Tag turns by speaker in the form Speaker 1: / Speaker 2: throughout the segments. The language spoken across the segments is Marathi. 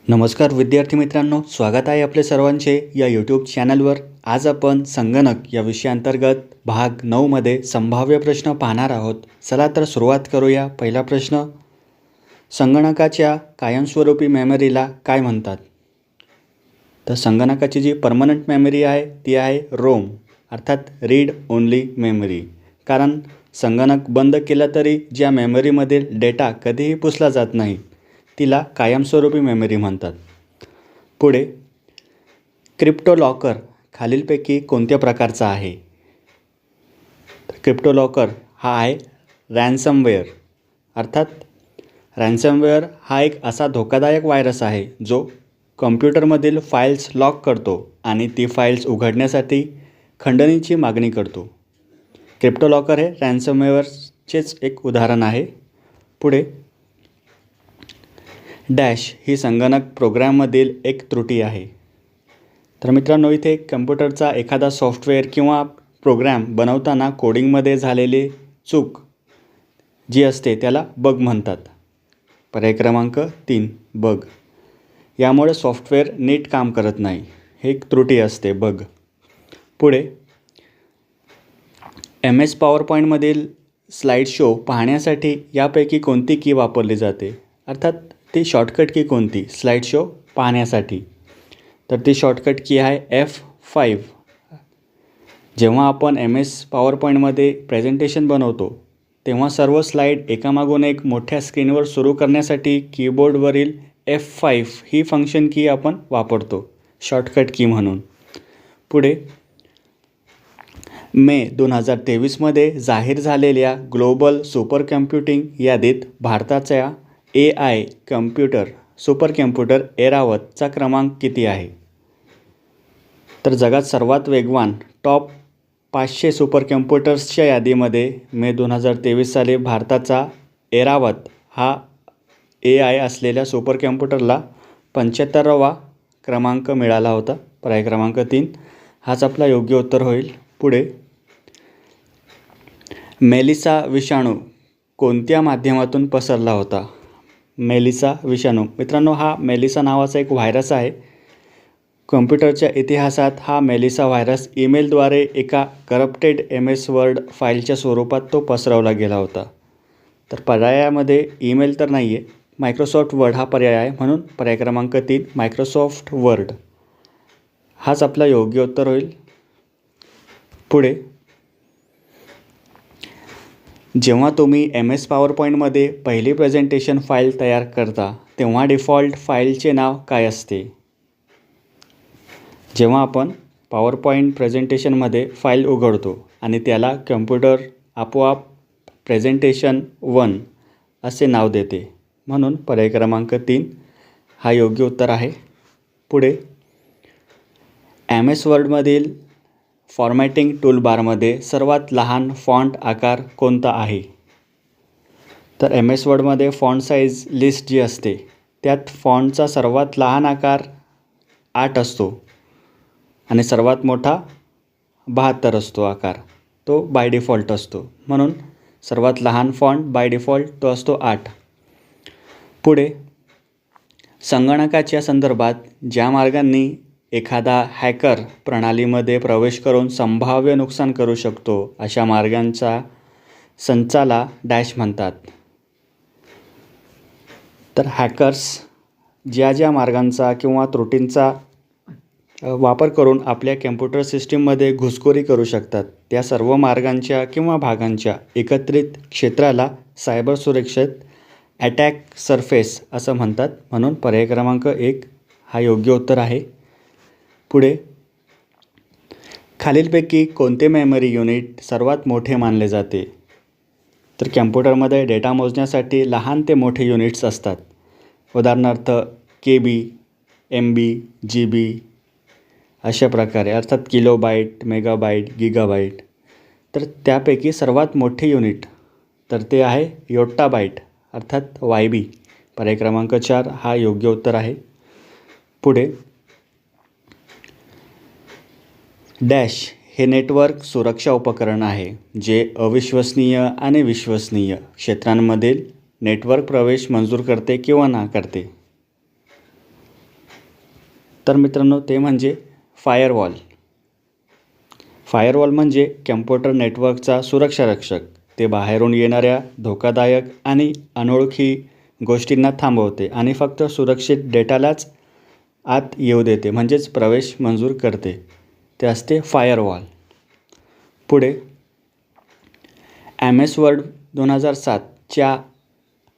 Speaker 1: नमस्कार विद्यार्थी मित्रांनो, स्वागत आहे आपले सर्वांचे या यूट्यूब चॅनलवर। आज आपण संगणक या विषयाअंतर्गत भाग 9 मध्ये संभाव्य प्रश्न पाहणार आहोत। चला तर सुरुवात करूया। पहिला प्रश्न, संगणकाच्या कायमस्वरूपी मेमरीला काय म्हणतात? तर संगणकाची जी परमनंट मेमरी आहे ती आहे रोम अर्थात रीड ओनली मेमरी। कारण संगणक बंद केला तरी ज्या मेमरीमधील डेटा कधीही पुसला जात नाही तिला कायमस्वरूपी मेमरी म्हणतात। पुढे, क्रिप्टो लॉकर खालीलपैकी कोणत्या प्रकारचा आहे? क्रिप्टो लॉकर हा आहे रॅन्समवेअर अर्थात रॅन्समवेअर हा एक असा धोकादायक व्हायरस आहे जो कॉम्प्युटरमधील फाईल्स लॉक करतो आणि ती फाईल्स उघडण्यासाठी खंडणीची मागणी करतो। क्रिप्टो लॉकर हे रॅन्समवेअरचेच एक उदाहरण आहे। पुढे, डॅश ही संगणक प्रोग्राममधील एक त्रुटी आहे। तर मित्रांनो, इथे कम्प्युटरचा एखादा सॉफ्टवेअर किंवा प्रोग्राम बनवताना कोडिंगमध्ये झालेली चूक जी असते त्याला बग म्हणतात। पर्याय क्रमांक 3 बग। यामुळे सॉफ्टवेअर नीट काम करत नाही, हे एक त्रुटी असते बग। पुढे, MS पॉवरपॉईंटमधील स्लाईड शो पाहण्यासाठी यापैकी कोणती की वापरली जाते? अर्थात ती शॉर्टकट की कोणती स्लाईड शो पाहण्यासाठी? तर ती शॉर्टकट की आहे F5। जेव्हा आपण MS पॉवरपॉईंटमध्ये प्रेझेंटेशन बनवतो तेव्हा सर्व स्लाईड एकामागून एक मोठ्या स्क्रीनवर सुरू करण्यासाठी कीबोर्डवरील F5 ही फंक्शन की आपण वापरतो शॉर्टकट की म्हणून। पुढे, मे 2023मध्ये जाहीर झालेल्या ग्लोबल सुपर कम्प्युटिंग यादीत भारताच्या AI सुपर कम्प्युटर ऐरावतचा क्रमांक किती आहे? तर जगात सर्वात वेगवान टॉप 500 सुपर कम्प्युटर्सच्या यादीमध्ये मे 2023 साली भारताचा ऐरावत हा AI असलेल्या सुपर कम्प्युटरला 75वा क्रमांक मिळाला होता। पर्याय क्रमांक 3 हाच आपला योग्य उत्तर होईल। पुढे, मेलिसा विषाणू कोणत्या माध्यमातून पसरला होता? मेलिसा विषाणू मित्रांनो, हा मेलिसा नावाचा एक व्हायरस आहे। कम्प्युटरच्या इतिहासात हा मेलिसा व्हायरस ईमेलद्वारे एका करप्टेड MS वर्ड फाईलच्या स्वरूपात तो पसरवला गेला होता। तर पर्यायामध्ये ईमेल तर नाही आहे, मायक्रोसॉफ्ट वर्ड हा पर्याय आहे, म्हणून पर्याय क्रमांक 3 मायक्रोसॉफ्ट वर्ड हाच आपला योग्य उत्तर होईल। पुढे, जेव्हा तुम्ही MS पॉवरपॉईंटमध्ये पहिली प्रेझेंटेशन फाईल तयार करता तेव्हा डिफॉल्ट फाईलचे नाव काय असते? जेव्हा आपण पॉवरपॉईंट प्रेझेंटेशनमध्ये फाईल उघडतो आणि त्याला कम्प्युटर आपोआप प्रेझेंटेशन 1 असे नाव देते, म्हणून पर्याय क्रमांक 3 हा योग्य उत्तर आहे। पुढे, MS वर्डमधील फॉर्मॅटिंग टूलबारमध्ये सर्वात लहान फॉन्ट आकार कोणता आहे? तर MS वर्डमध्ये फॉन्ट साईज लिस्ट जी असते त्यात फॉन्टचा सर्वात लहान आकार 8 असतो आणि सर्वात मोठा 72 असतो आकार, तो बाय डिफॉल्ट असतो, म्हणून सर्वात लहान फॉन्ट बाय डिफॉल्ट तो असतो 8। पुढे, संगणकाच्या संदर्भात ज्या मार्गांनी एखादा हॅकर प्रणालीमध्ये प्रवेश करून संभाव्य नुकसान करू शकतो अशा मार्गांच्या संचाला डॅश म्हणतात। तर हॅकर्स ज्या मार्गांचा किंवा त्रुटींचा वापर करून आपल्या कम्प्युटर सिस्टीममध्ये घुसखोरी करू शकतात त्या सर्व मार्गांच्या किंवा भागांच्या एकत्रित क्षेत्राला सायबर सुरक्षित अटॅक सरफेस असं म्हणतात, म्हणून पर्याय क्रमांक 1 हा योग्य उत्तर आहे। पुढे, खालीलपैकी कोणते मेमरी युनिट सर्वात मोठे मानले जाते? तर कम्प्युटरमध्ये डेटा मोजण्यासाठी लहान ते मोठे युनिट्स असतात, उदाहरणार्थ KB, MB, GB अशा प्रकारे, अर्थात किलोबाईट, मेगाबाईट, गिगाबाईट। तर त्यापैकी सर्वात मोठे युनिट तर ते आहे योट्टाबाईट अर्थात YB। पर्याय क्रमांक 4 हा योग्य उत्तर आहे। पुढे, डॅश हे नेटवर्क सुरक्षा उपकरण आहे जे अविश्वसनीय आणि विश्वसनीय क्षेत्रांमधील नेटवर्क प्रवेश मंजूर करते किंवा नाकारते। तर मित्रांनो ते म्हणजे फायरवॉल. फायरवॉल म्हणजे कम्प्युटर नेटवर्कचा सुरक्षा रक्षक. ते बाहेरून येणाऱ्या धोकादायक आणि अनोळखी गोष्टींना थांबवते आणि फक्त सुरक्षित डेटालाच आत येऊ देते, म्हणजेच प्रवेश मंजूर करते. ते असते फायरवॉल. पुढे MS वर्ड 2007च्या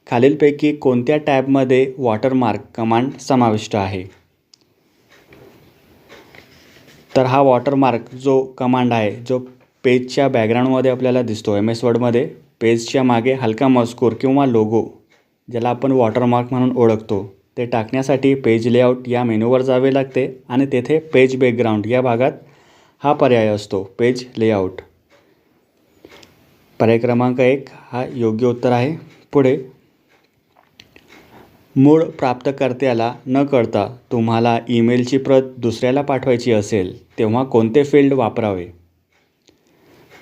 Speaker 1: खालीलपैकी कोणत्या टॅबमध्ये वॉटरमार्क कमांड समाविष्ट आहे? तर हा वॉटरमार्क जो कमांड आहे, जो पेजच्या बॅकग्राऊंडमध्ये आपल्याला दिसतो, MS वर्डमध्ये पेजच्या मागे हलका मजकूर किंवा लोगो, ज्याला आपण वॉटरमार्क म्हणून ओळखतो, ते टाकण्यासाठी पेज लेआउट या मेनूवर जावे लागते आणि तेथे पेज बॅकग्राऊंड या भागात हा पर्याय असतो, पेज लेआउट. पर्याय क्रमांक 1 हा योग्य उत्तर आहे. पुढे मूळ प्राप्तकर्त्याला न कळता तुम्हाला ईमेलची प्रत दुसऱ्याला पाठवायची असेल तेव्हा कोणते फील्ड वापरावे?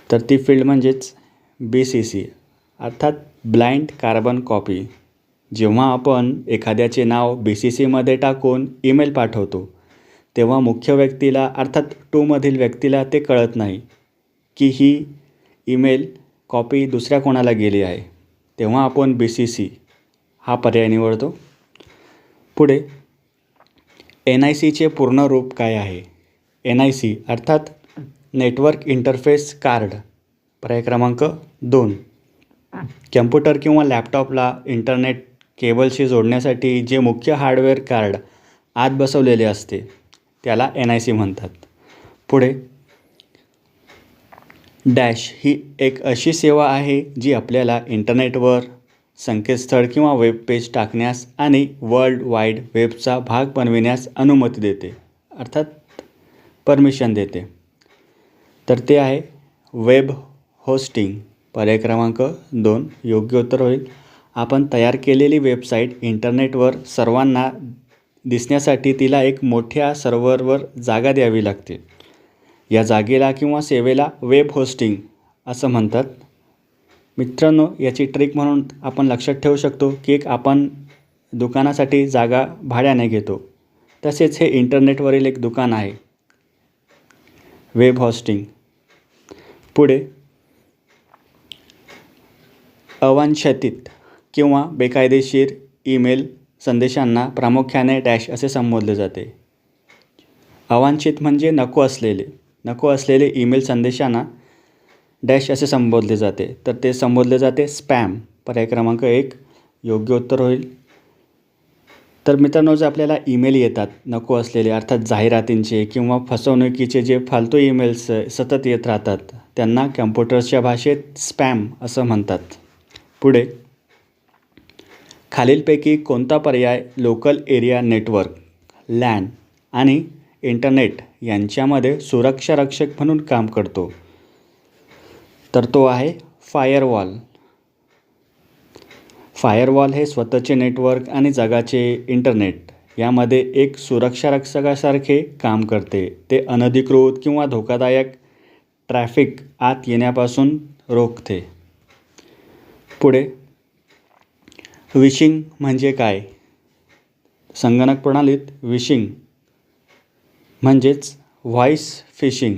Speaker 1: तर ती फील्ड म्हणजेच BCC अर्थात ब्लाइंड कार्बन कॉपी. जेव्हा आपण एखाद्याचे नाव BCCमध्ये टाकून ईमेल पाठवतो तेव्हा मुख्य व्यक्तीला अर्थात टूमधील व्यक्तीला ते कळत नाही की ही ईमेल कॉपी दुसऱ्या कोणाला गेली आहे. तेव्हा आपण BCC हा पर्याय निवडतो. पुढे NICचे पूर्ण रूप काय आहे? NIC अर्थात नेटवर्क इंटरफेस कार्ड. पर्याय क्रमांक 2. कम्प्युटर किंवा लॅपटॉपला इंटरनेट केबलशी जोडण्यासाठी जे मुख्य हार्डवेअर कार्ड आत बसवलेले असते त्याला NIC म्हणतात. पुढे डॅश ही एक अशी सेवा आहे जी आपल्याला इंटरनेटवर संकेतस्थळ किंवा वेब पेज टाकण्यास आणि वर्ल्ड वाईड वेबचा भाग बनविण्यास अनुमती देते, अर्थात परमिशन देते. तर ते आहे वेब होस्टिंग. पर्याय क्रमांक 2 योग्य उत्तर होईल. आपण तयार केलेली वेबसाईट इंटरनेटवर सर्वांना दिसण्यासाठी तिला एक मोठ्या सर्व्हरवर जागा द्यावी लागते. या जागेला किंवा सेवेला वेब होस्टिंग असं म्हणतात. मित्रांनो, याची ट्रिक म्हणून आपण लक्षात ठेवू शकतो की एक आपण दुकानासाठी जागा भाड्याने घेतो, तसेच हे इंटरनेटवरील एक दुकान आहे, वेब होस्टिंग. पुढे अवांछित किंवा बेकायदेशीर ईमेल संदेशांना प्रामुख्याने डॅश असे संबोधले जाते. अवांछित म्हणजे नको असलेले ईमेल संदेशांना डॅश असे संबोधले जाते. तर ते संबोधले जाते स्पॅम. पर्याय क्रमांक 1 योग्य उत्तर होईल. तर मित्रांनो, जर आपल्याला ईमेल येतात नको असलेले अर्थात जाहिरातींचे किंवा फसवणुकीचे जे फालतू ईमेल्स सतत येत राहतात त्यांना कम्प्युटर्सच्या भाषेत स्पॅम असं म्हणतात. पुढे खालीलपैकी कोणता पर्याय लोकल एरिया नेटवर्क LAN आणि इंटरनेट यांच्यामध्ये सुरक्षा रक्षक म्हणून काम करतो? तर तो आहे फायरवॉल. फायरवॉल हे स्वतःचे नेटवर्क आणि जगाचे इंटरनेट यामध्ये एक सुरक्षा रक्षकासारखे काम करते. ते अनधिकृत किंवा धोकादायक ट्रॅफिक आत येण्यापासून रोखते. पुढे विशिंग म्हणजे काय? संगणक प्रणालीत विशिंग म्हणजेच व्हॉइस फिशिंग.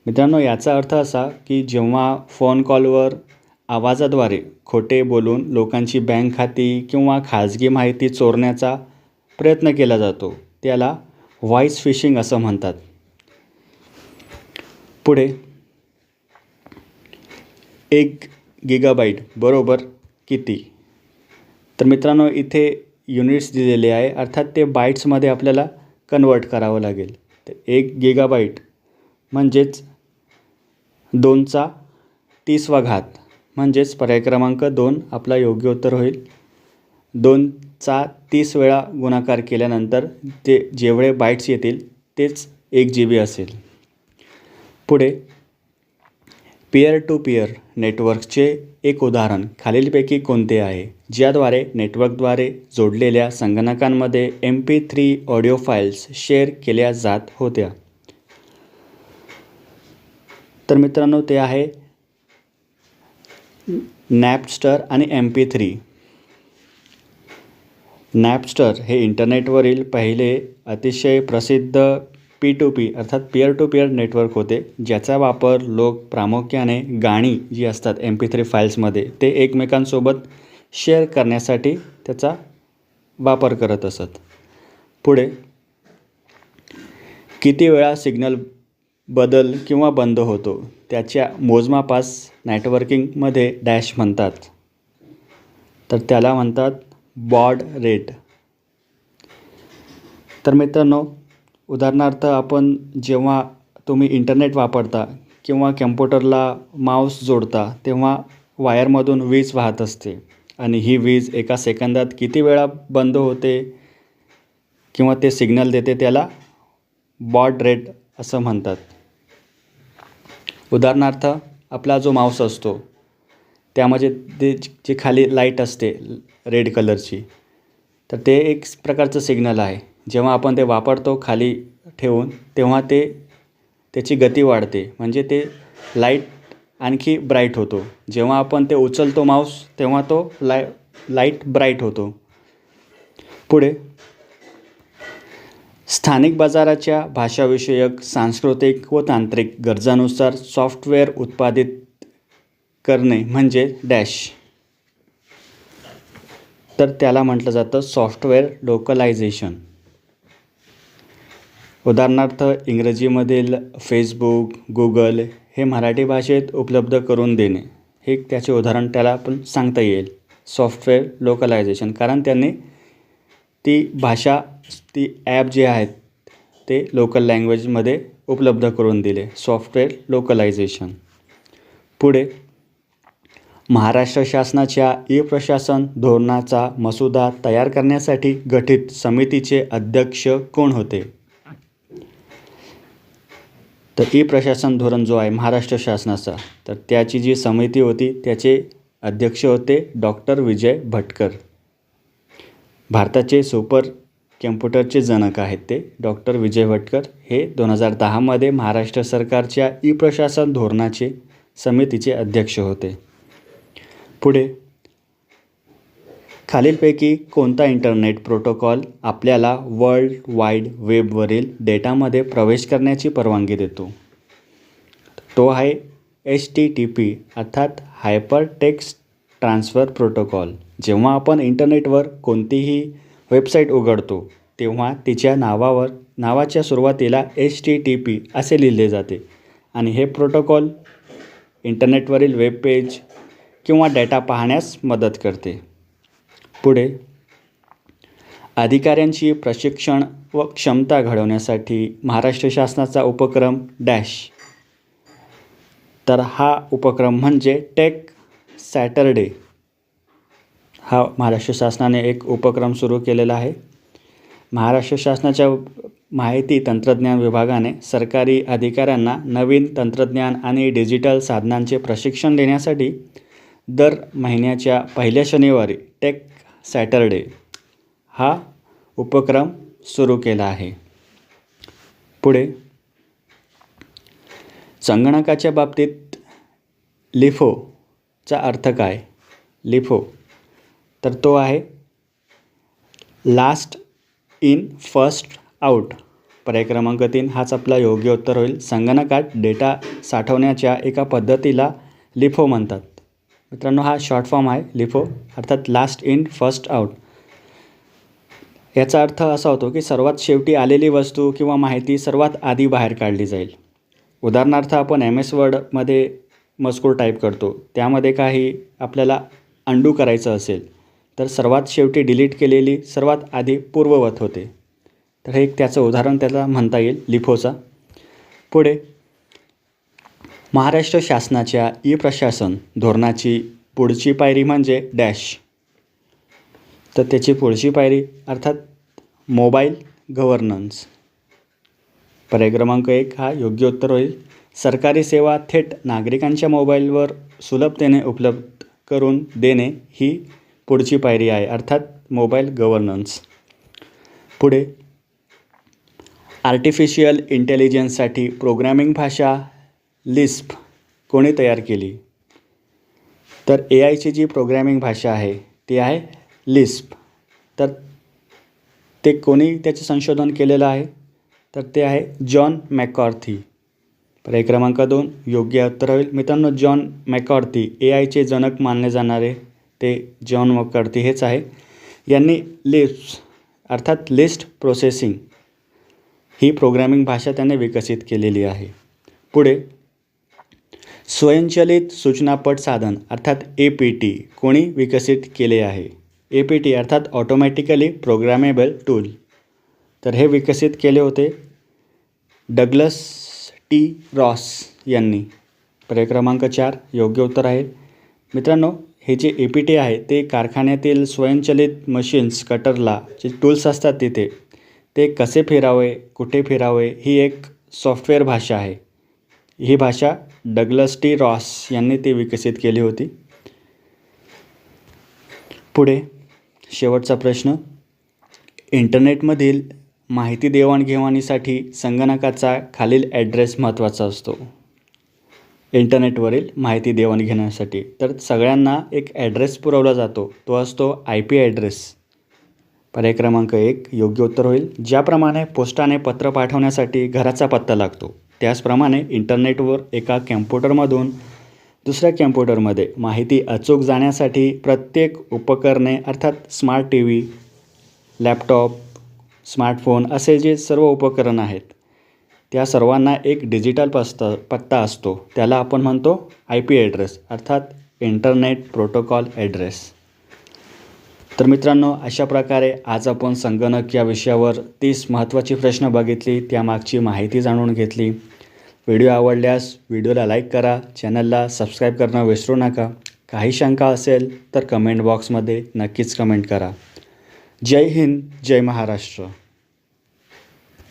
Speaker 1: मित्रांनो, याचा अर्थ असा की जेव्हा फोन कॉलवर आवाजाद्वारे खोटे बोलून लोकांची बँक खाती किंवा खाजगी माहिती चोरण्याचा प्रयत्न केला जातो त्याला व्हॉइस फिशिंग असं म्हणतात. पुढे 1 GB बरोबर किती? तर मित्रांनो, इथे युनिट्स दिलेले आहे, अर्थात ते बाईट्समध्ये आपल्याला कन्वर्ट करावं लागेल. तर 1 GB म्हणजेच 2^30 म्हणजेच पर्याय क्रमांक 2 आपला योग्य उत्तर होईल. 2^30 वेळा गुणाकार केल्यानंतर ते जेवढे बाईट्स येतील तेच 1 GB असेल. पुढे पीअर टू पीअर नेटवर्कचे एक उदाहरण खालीलपैकी कोणते आहे ज्याद्वारे नेटवर्कद्वारे जोडलेल्या संगणकांमध्ये MP3 ऑडिओ फाईल्स शेअर केल्या जात होत्या? तर मित्रांनो, ते आहे नॅपस्टर आणि MP3. नॅपस्टर हे इंटरनेटवरील पहिले अतिशय प्रसिद्ध P2P अर्थात पीअर टू पीअर नेटवर्क होते, ज्याचा वापर लोक प्रामुख्याने गाणी जी असतात MP3 फाईल्समध्ये ते एकमेकांसोबत शेअर करण्यासाठी त्याचा वापर करत असत. पुढे, किती वेळा सिग्नल बदल किंवा बंद होतो त्याच्या मोजमापास नेटवर्किंगमध्ये डॅश म्हणतात. तर त्याला म्हणतात बॉड रेट. तर मित्रांनो, उदाहरणार्थ आपण जेव्हा तुम्ही इंटरनेट वापरता किंवा कम्प्युटरला माऊस जोडता तेव्हा वायरमधून वीज वाहत असते आणि ही वीज एका सेकंदात किती वेळा बंद होते किंवा ते सिग्नल देते त्याला बॉड रेट असं म्हणतात. उदाहरणार्थ आपला जो माऊस असतो त्यामध्ये ते जी खाली लाईट असते रेड कलरची, तर ते एक प्रकारचं सिग्नल आहे. जेव्हा आपण ते वापरतो खाली ठेवून तेव्हा त्याची गती वाढते, म्हणजे ते लाईट आणखी ब्राईट होतो. जेव्हा आपण ते उचलतो माऊस तेव्हा तो लाईट ब्राईट होतो. पुढे, स्थानिक बाजाराच्या भाषाविषयक, सांस्कृतिक व तांत्रिक गरजांनुसार सॉफ्टवेअर उत्पादित करणे म्हणजे डॅश. तर त्याला म्हटलं जातं सॉफ्टवेअर लोकलायझेशन. उदाहरणार्थ इंग्रजीमधील फेसबुक, गुगल हे मराठी भाषेत उपलब्ध करून देणे, हे त्याचे उदाहरण त्याला आपण सांगता येईल सॉफ्टवेअर लोकलायझेशन. कारण त्यांनी ती भाषा, ती ॲप जे आहेत ते लोकल लँग्वेजमध्ये उपलब्ध करून दिले, सॉफ्टवेअर लोकलायझेशन. पुढे, महाराष्ट्र शासनाच्या ई-प्रशासन धोरणाचा मसुदा तयार करण्यासाठी गठीत समितीचे अध्यक्ष कोण होते? तर ई-प्रशासन धोरण जो आहे महाराष्ट्र शासनाचा, तर त्याची जी समिती होती त्याचे अध्यक्ष होते डॉक्टर विजय भटकर. भारताचे सुपर कम्प्युटरचे जनक आहेत ते डॉक्टर विजय भटकर. हे 2010मध्ये महाराष्ट्र सरकारच्या ई-प्रशासन धोरणाचे समितीचे अध्यक्ष होते. पुढे, खालीलपैकी कोणता इंटरनेट प्रोटोकॉल आपल्याला वर्ल्ड वाईड वेबवरील डेटामध्ये प्रवेश करण्याची परवानगी देतो? तो आहे HTTP अर्थात हायपर टेक्स्ट ट्रान्सफर प्रोटोकॉल. जेव्हा आपण इंटरनेटवर कोणतीही वेबसाईट उघडतो तेव्हा तिच्या नावाच्या सुरुवातीला HTTP असे लिहिले जाते आणि हे प्रोटोकॉल इंटरनेटवरील वेब पेज किंवा डेटा पाहण्यास मदत करते. पुढे, अधिकाऱ्यांची प्रशिक्षण व क्षमता घडवण्यासाठी महाराष्ट्र शासनाचा उपक्रम डॅश. तर हा उपक्रम म्हणजे टेक सॅटरडे. हा महाराष्ट्र शासनाने एक उपक्रम सुरू केलेला आहे. महाराष्ट्र शासनाच्या माहिती तंत्रज्ञान विभागाने सरकारी अधिकाऱ्यांना नवीन तंत्रज्ञान आणि डिजिटल साधनांचे प्रशिक्षण देण्यासाठी दर महिन्याच्या पहिल्या शनिवारी टेक सॅटरडे हा उपक्रम सुरू केला आहे. पुढे, संगणकाच्या बाबतीत लिफोचा अर्थ काय? लिफो, तर तो आहे लास्ट इन फर्स्ट आउट. पर्याय क्रमांक 3 हाच आपला योग्य उत्तर होईल. संगणकात डेटा साठवण्याच्या एका पद्धतीला लिफो म्हणतात. मित्रांनो, हा शॉर्ट फॉर्म आहे लिफो अर्थात लास्ट इन फर्स्ट आउट. याचा अर्थ असा होतो की सर्वात शेवटी आलेली वस्तू किंवा माहिती सर्वात आधी बाहेर काढली जाईल. उदाहरणार्थ आपण MS वर्डमध्ये मजकूर टाईप करतो, त्यामध्ये काही आपल्याला अंडू करायचं असेल तर सर्वात शेवटी डिलीट केलेली सर्वात आधी पूर्ववत होते. तर हे एक त्याचं उदाहरण त्याला म्हणता येईल लिफोचा. पुढे, महाराष्ट्र शासनाच्या ई-प्रशासन धोरणाची पुढची पायरी म्हणजे डॅश. तर त्याची पुढची पायरी अर्थात मोबाईल गव्हर्नन्स. पर्याय क्रमांक 1 हा योग्य उत्तर होईल. सरकारी सेवा थेट नागरिकांच्या मोबाईलवर सुलभतेने उपलब्ध करून देणे ही पुढची पायरी आहे अर्थात मोबाईल गव्हर्नन्स. पुढे, आर्टिफिशियल इंटेलिजन्ससाठी प्रोग्रॅमिंग भाषा लिस्प कोणी तयार केली? तर AIची जी प्रोग्रॅमिंग भाषा आहे ती आहे लिस्प. तर ते कोणी त्याचे संशोधन केलेलं आहे? तर ते आहे जॉन मॅककार्थी. पर्याय क्रमांक 2 योग्य उत्तर होईल. मित्रांनो, जॉन मॅककार्थी AIचे जनक मानले जाणारे ते जॉन मॅककार्थी हेच आहे. यांनी लिस्प अर्थात लिस्ट प्रोसेसिंग ही प्रोग्रॅमिंग भाषा त्याने विकसित केलेली आहे. पुढे स्वयंचलित सूचनापट साधन अर्थात APT कोणी विकसित केले आहे? APT अर्थात ऑटोमॅटिकली प्रोग्रामेबल टूल. तर हे विकसित केले होते डग्लस T. रॉस यांनी. पर्याय क्रमांक 4 योग्य उत्तर आहे. मित्रांनो, हे जे APT आहे ते कारखान्यातील स्वयंचलित मशीन्स कटरला जे टूल्स असतात तिथे ते कसे फिरावे, कुठे फिरावे ही एक सॉफ्टवेअर भाषा आहे. ही भाषा डग्लस T. रॉस यांनी ती विकसित केली होती. पुढे शेवटचा प्रश्न. इंटरनेटमधील माहिती देवाणघेवाणीसाठी संगणकाचा खालील ॲड्रेस महत्त्वाचा असतो. इंटरनेटवरील माहिती देवाणघेवाणीसाठी तर सगळ्यांना एक ॲड्रेस पुरवला जातो, तो असतो IP ॲड्रेस. पर्याय क्रमांक 1 योग्य उत्तर होईल. ज्याप्रमाणे पोस्टाने पत्र पाठवण्यासाठी घराचा पत्ता लागतो, त्याचप्रमाणे इंटरनेटवर एका कॅम्प्युटरमधून दुसऱ्या कॅम्प्युटरमध्ये माहिती अचूक जाण्यासाठी प्रत्येक उपकरणे अर्थात स्मार्ट TV, लॅपटॉप, स्मार्टफोन असे जे सर्व उपकरण आहेत त्या सर्वांना एक डिजिटल पत्ता असतो. त्याला आपण म्हणतो IP ॲड्रेस अर्थात इंटरनेट प्रोटोकॉल ॲड्रेस. तर मित्रांनो, अशा प्रकारे आज आपण संगणक या विषयावर 30 महत्त्वाची प्रश्न बघितली, त्यामागची माहिती जाणून घेतली. व्हिडिओ आवडल्यास व्हिडिओला लाईक करा, चॅनलला सबस्क्राईब करणं विसरू नका. काही शंका असेल तर कमेंट बॉक्समध्ये नक्कीच कमेंट करा. जय हिंद, जय महाराष्ट्र.